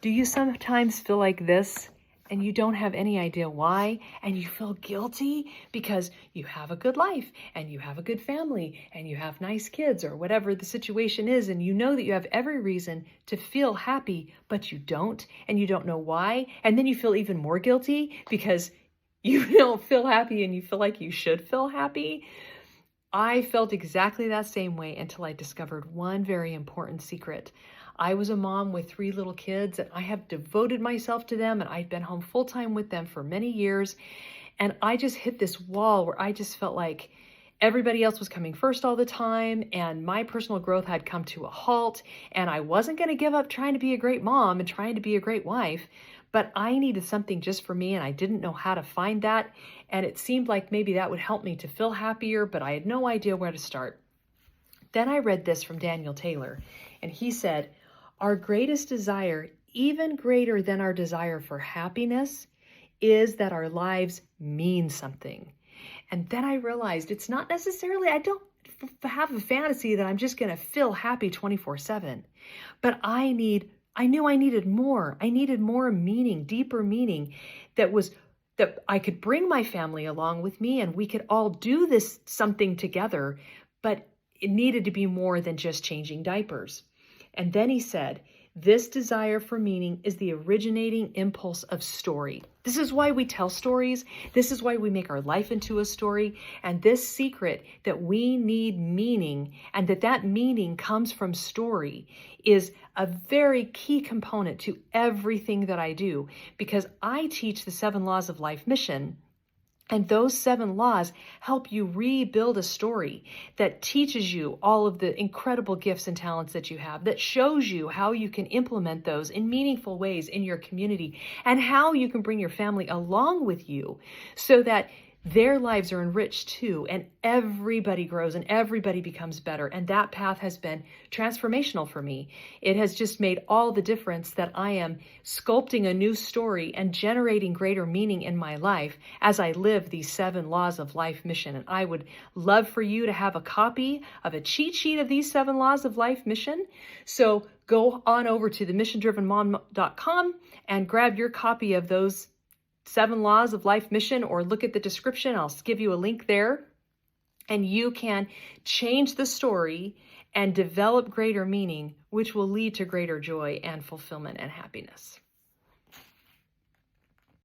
Do you sometimes feel like this and you don't have any idea why, and you feel guilty because you have a good life and you have a good family and you have nice kids or whatever the situation is, and you know that you have every reason to feel happy, but you don't, and you don't know why, and then you feel even more guilty because you don't feel happy and you feel like you should feel happy? I felt exactly that same way until I discovered one very important secret. I was a mom with 3 little kids, and I have devoted myself to them, and I've been home full time with them for many years. And I just hit this wall where I just felt like everybody else was coming first all the time, and my personal growth had come to a halt. And I wasn't going to give up trying to be a great mom and trying to be a great wife, but I needed something just for me, and I didn't know how to find that. And it seemed like maybe that would help me to feel happier, but I had no idea where to start. Then I read this from Daniel Taylor, and he said, "Our greatest desire, even greater than our desire for happiness, is that our lives mean something." And then I realized it's not necessarily, I don't have a fantasy that I'm just going to feel happy 24/7, but I knew I needed more. I needed more meaning, deeper meaning that I could bring my family along with me and we could all do this something together, but it needed to be more than just changing diapers. And then he said, "This desire for meaning is the originating impulse of story." This is why we tell stories. This is why we make our life into a story. And this secret that we need meaning and that meaning comes from story is a very key component to everything that I do, because I teach the 7 laws of life mission. And those 7 laws help you rebuild a story that teaches you all of the incredible gifts and talents that you have, that shows you how you can implement those in meaningful ways in your community, and how you can bring your family along with you so that their lives are enriched too, and everybody grows and everybody becomes better. And that path has been transformational for me. It has just made all the difference that I am sculpting a new story and generating greater meaning in my life as I live these 7 laws of life mission. And I would love for you to have a copy of a cheat sheet of these 7 laws of life mission. So go on over to themissiondrivenmom.com and grab your copy of those 7 laws of life mission, or look at the description. I'll give you a link there, and you can change the story and develop greater meaning, which will lead to greater joy and fulfillment and happiness.